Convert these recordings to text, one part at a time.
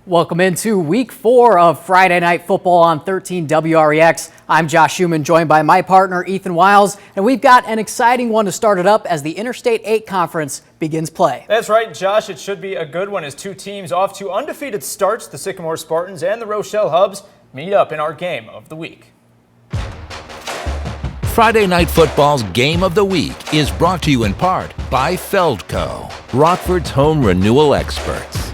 Welcome into week 4 of Friday Night Football on 13 WREX. I'm Josh Schumann, joined by my partner Ethan Wiles, and we've got an exciting one to start it up as the Interstate 8 Conference begins play. That's right, Josh. It should be a good one as two teams off to undefeated starts, the Sycamore Spartans and the Rochelle Hubs, meet up in our game of the week. Friday Night Football's Game of the Week is brought to you in part by Feldco, Rockford's home renewal experts.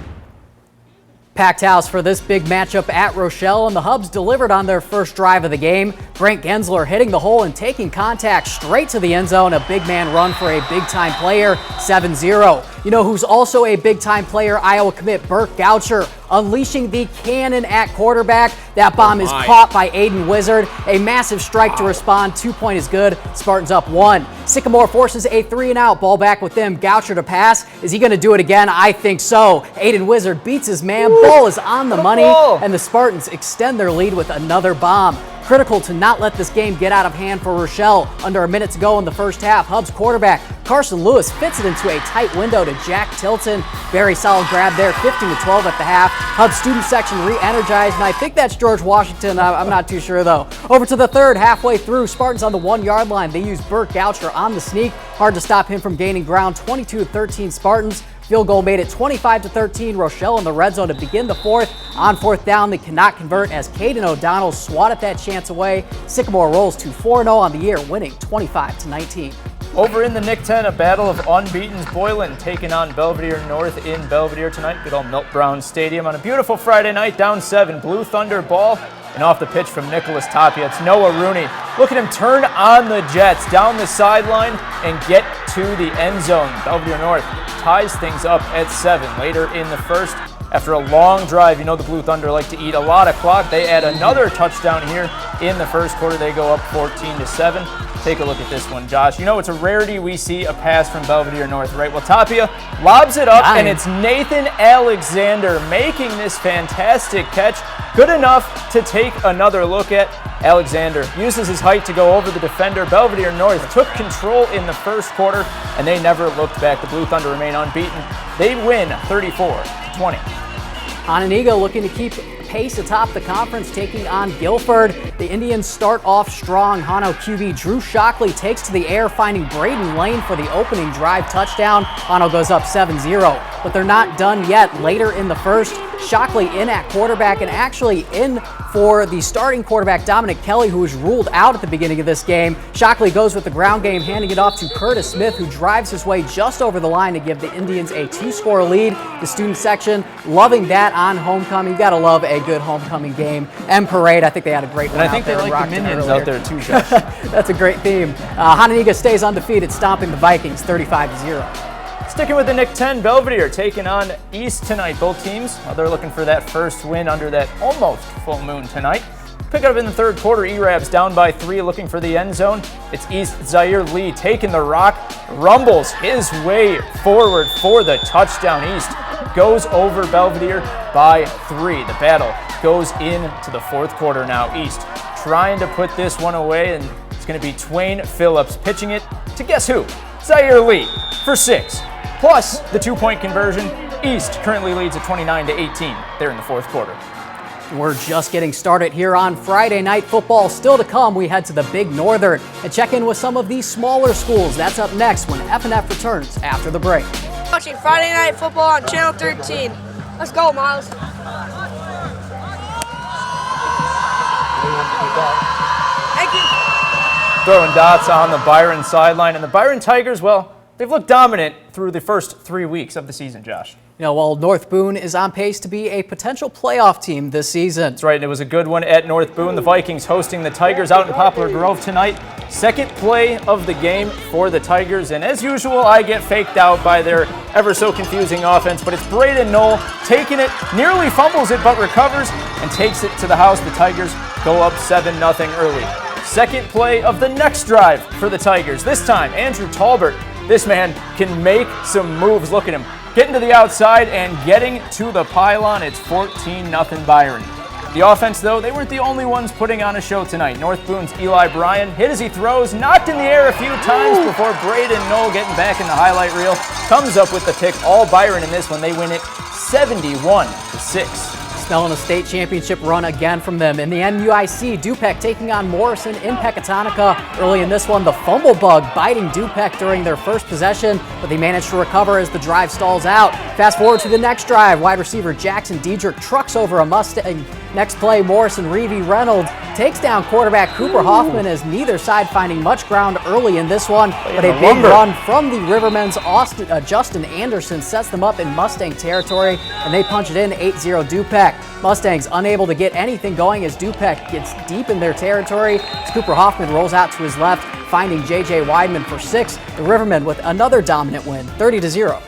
Packed house for this big matchup at Rochelle, and the Hubs delivered on their first drive of the game. Brent Gensler hitting the hole and taking contact straight to the end zone. A big man run for a big-time player, 7-0. You know who's also a big-time player? Iowa commit Burke Goucher unleashing the cannon at quarterback. That bomb is caught by Aiden Wizard. A massive strike to respond. 2-point is good. Spartans up 1. Sycamore forces a 3-and-out. Ball back with them. Goucher to pass. Is he going to do it again? I think so. Aiden Wizard beats his man. Ball is on the money, and the Spartans extend their lead with another bomb. Critical to not let this game get out of hand for Rochelle. Under a minute to go in the first half, Hubs quarterback Carson Lewis fits it into a tight window to Jack Tilton. Very solid grab there, 15-12 at the half. Hubs student section re-energized, and I think that's George Washington. I'm not too sure, though. Over to the third, halfway through, Spartans on the 1-yard line. They use Burke Goucher on the sneak. Hard to stop him from gaining ground, 22-13 Spartans. Field goal made it 25-13. Rochelle in the red zone to begin the fourth. On fourth down, they cannot convert as Caden O'Donnell swatted that chance away. Sycamore rolls to 4-0 on the year, winning 25-19. Over in the Nick 10, a battle of unbeatens. Boylan taking on Belvedere North in Belvedere tonight. Good old Milt Brown Stadium on a beautiful Friday night, down 7. Blue Thunder ball. And off the pitch from Nicholas Tapia, it's Noah Rooney. Look at him turn on the Jets down the sideline and get to the end zone. Belvedere North ties things up at 7 later in the first. After a long drive, you know the Blue Thunder like to eat a lot of clock. They add another touchdown here in the first quarter. They go up 14-7. Take a look at this one, Josh. You know, it's a rarity we see a pass from Belvedere North, right? Well, Tapia lobs it up, and it's Nathan Alexander making this fantastic catch. Good enough to take another look at. Alexander uses his height to go over the defender. Belvedere North took control in the first quarter, and they never looked back. The Blue Thunder remain unbeaten. They win 34-20. Hononegah looking to keep pace atop the conference, taking on Guilford. The Indians start off strong. Hano QB Drew Shockley takes to the air, finding Braden Lane for the opening drive touchdown. Hano goes up 7-0, but they're not done yet. Later in the first, Shockley in at quarterback and actually in for the starting quarterback, Dominic Kelly, who was ruled out at the beginning of this game. Shockley goes with the ground game, handing it off to Curtis Smith, who drives his way just over the line to give the Indians a 2-score lead. The student section loving that on homecoming. You gotta love a good homecoming game and parade. I think they had a great one. And I think they like the Minions out there too, Josh. That's a great theme. Hononegah stays undefeated, stomping the Vikings 35-0. Sticking with the Nick 10, Belvedere taking on East tonight. Both teams, they're looking for that first win under that almost full moon tonight. Pick it up in the third quarter. Erabs down by 3, looking for the end zone. It's East Zaire Lee taking the rock, rumbles his way forward for the touchdown. East goes over Belvedere by 3. The battle goes into the fourth quarter now. East trying to put this one away, and it's going to be Twain Phillips pitching it to guess who? Zaire Lee for 6. Plus the 2-point conversion. East currently leads at 29-18 there in the fourth quarter. We're just getting started here on Friday Night Football. Still to come, we head to the Big Northern and check in with some of these smaller schools. That's up next when F&F returns after the break. Watching Friday Night Football on Channel 13. Let's go, Miles. Thank you. Throwing dots on the Byron sideline, and the Byron Tigers, well, they've looked dominant through the first 3 weeks of the season, Josh. You know, while North Boone is on pace to be a potential playoff team this season. That's right, and it was a good one at North Boone. The Vikings hosting the Tigers out in Poplar Grove tonight. Second play of the game for the Tigers, and as usual, I get faked out by their ever so confusing offense, but it's Braden Knoll taking it, nearly fumbles it, but recovers and takes it to the house. The Tigers go up 7-0 early. Second play of the next drive for the Tigers. This time, Andrew Talbert. This man can make some moves. Look at him. Getting to the outside and getting to the pylon. It's 14-0 Byron. The offense, though, they weren't the only ones putting on a show tonight. North Boone's Eli Bryan hit as he throws, knocked in the air a few times before Braden Knoll, getting back in the highlight reel, comes up with the pick. All Byron in this one. They win it 71-6. Smelling a state championship run again from them. In the NUIC, Dupec taking on Morrison in Pecatonica. Early in this one, the fumble bug biting Dupec during their first possession, but they managed to recover as the drive stalls out. Fast forward to the next drive. Wide receiver Jackson Diedrich trucks over a Mustang. Next play, Morrison Reevy Reynolds takes down quarterback Cooper Hoffman as neither side finding much ground early in this one, but a big run from the Rivermen's Justin Anderson sets them up in Mustang territory, and they punch it in 8-0 Dupec. Mustangs unable to get anything going as Dupec gets deep in their territory. As Cooper Hoffman rolls out to his left, finding J.J. Weidman for 6. The Rivermen with another dominant win, 30-0.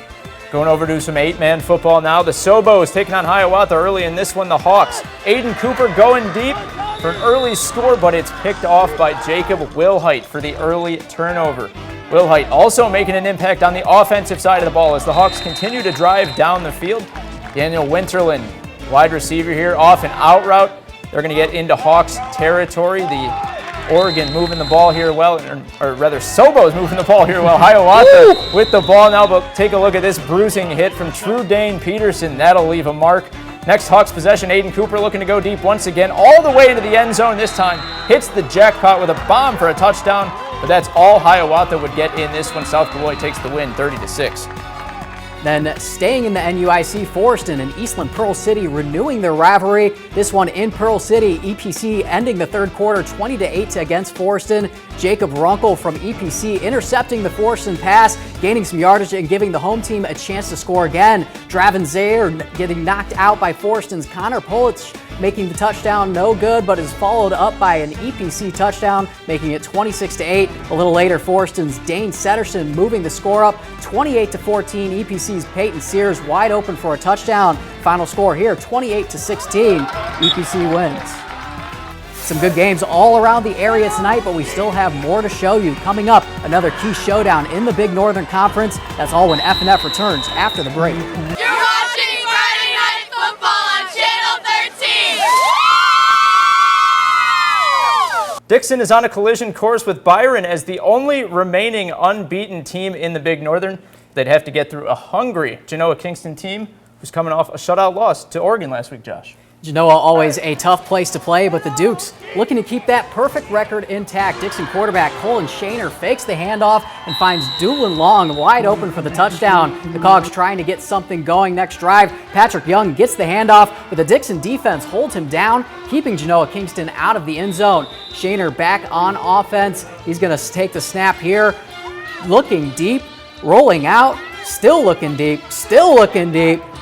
Going over to some 8-man football now. The Sobos taking on Hiawatha early in this one. The Hawks. Aiden Cooper going deep for an early score, but it's picked off by Jacob Wilhite for the early turnover. Wilhite also making an impact on the offensive side of the ball as the Hawks continue to drive down the field. Daniel Winterland, wide receiver here, off an out route. They're going to get into Hawks territory. The Oregon moving the ball here well, or rather Sobos moving the ball here well. Hiawatha with the ball now, but take a look at this bruising hit from True Dane Peterson. That'll leave a mark. Next Hawks possession, Aiden Cooper looking to go deep once again, all the way into the end zone this time. Hits the jackpot with a bomb for a touchdown, but that's all Hiawatha would get in this one. South Beloit takes the win, 30-6. Then staying in the NUIC, Forreston and Eastland Pearl City renewing their rivalry. This one in Pearl City, EPC ending the third quarter 20-8 against Forreston. Jacob Runkle from EPC intercepting the Forreston pass, gaining some yardage and giving the home team a chance to score again. Draven Zaire getting knocked out by Forreston's Connor Polich, making the touchdown no good, but is followed up by an EPC touchdown, making it 26-8. A little later, Forreston's Dane Setterson moving the score up 28-14. EPC's Peyton Sears wide open for a touchdown. Final score here, 28-16. EPC wins. Some good games all around the area tonight, but we still have more to show you. Coming up, another key showdown in the Big Northern Conference. That's all when F&F returns after the break. You're watching Friday Night Football on Channel 13. Dixon is on a collision course with Byron as the only remaining unbeaten team in the Big Northern. They'd have to get through a hungry Genoa Kingston team who's coming off a shutout loss to Oregon last week, Josh. Genoa always a tough place to play, but the Dukes looking to keep that perfect record intact. Dixon quarterback Colin Shaner fakes the handoff and finds Doolin Long wide open for the touchdown. The Cogs trying to get something going next drive. Patrick Young gets the handoff, but the Dixon defense holds him down, keeping Genoa Kingston out of the end zone. Shaner back on offense. He's going to take the snap here, looking deep, rolling out, still looking deep,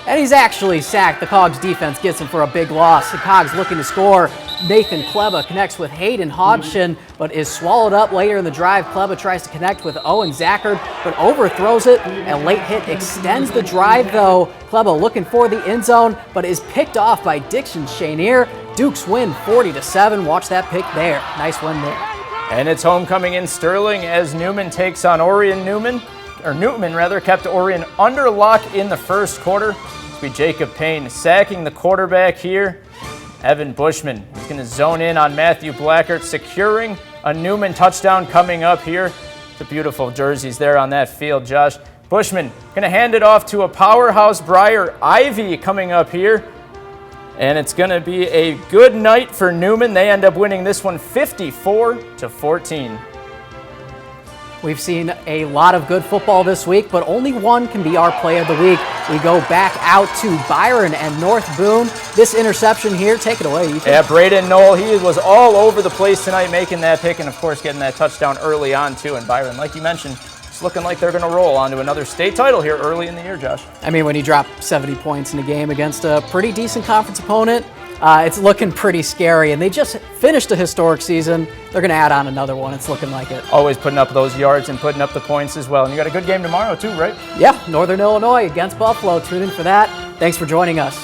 and he's actually sacked. The Cogs defense gets him for a big loss. The Cogs looking to score. Nathan Kleba connects with Hayden Hodgson, but is swallowed up later in the drive. Kleba tries to connect with Owen Zachard, but overthrows it. A late hit extends the drive, though. Kleba looking for the end zone, but is picked off by Dixon Chenier. Dukes win 40-7. Watch that pick there. Nice win there. And it's homecoming in Sterling as Newman takes on Newman kept Orion under lock in the first quarter. It's be Jacob Payne sacking the quarterback here. Evan Bushman is going to zone in on Matthew Blackert, securing a Newman touchdown coming up here. The beautiful jerseys there on that field, Josh. Bushman going to hand it off to a powerhouse Briar Ivy coming up here. And it's going to be a good night for Newman. They end up winning this one 54-14. We've seen a lot of good football this week, but only one can be our play of the week. We go back out to Byron and North Boone. This interception here, take it away, Ethan. Yeah, Braden Knoll, he was all over the place tonight making that pick and, of course, getting that touchdown early on, too. And Byron, like you mentioned, it's looking like they're going to roll onto another state title here early in the year, Josh. I mean, when you drop 70 points in a game against a pretty decent conference opponent, it's looking pretty scary, and they just finished a historic season. They're going to add on another one. It's looking like it. Always putting up those yards and putting up the points as well. And you got a good game tomorrow, too, right? Yeah, Northern Illinois against Buffalo. Tune in for that. Thanks for joining us.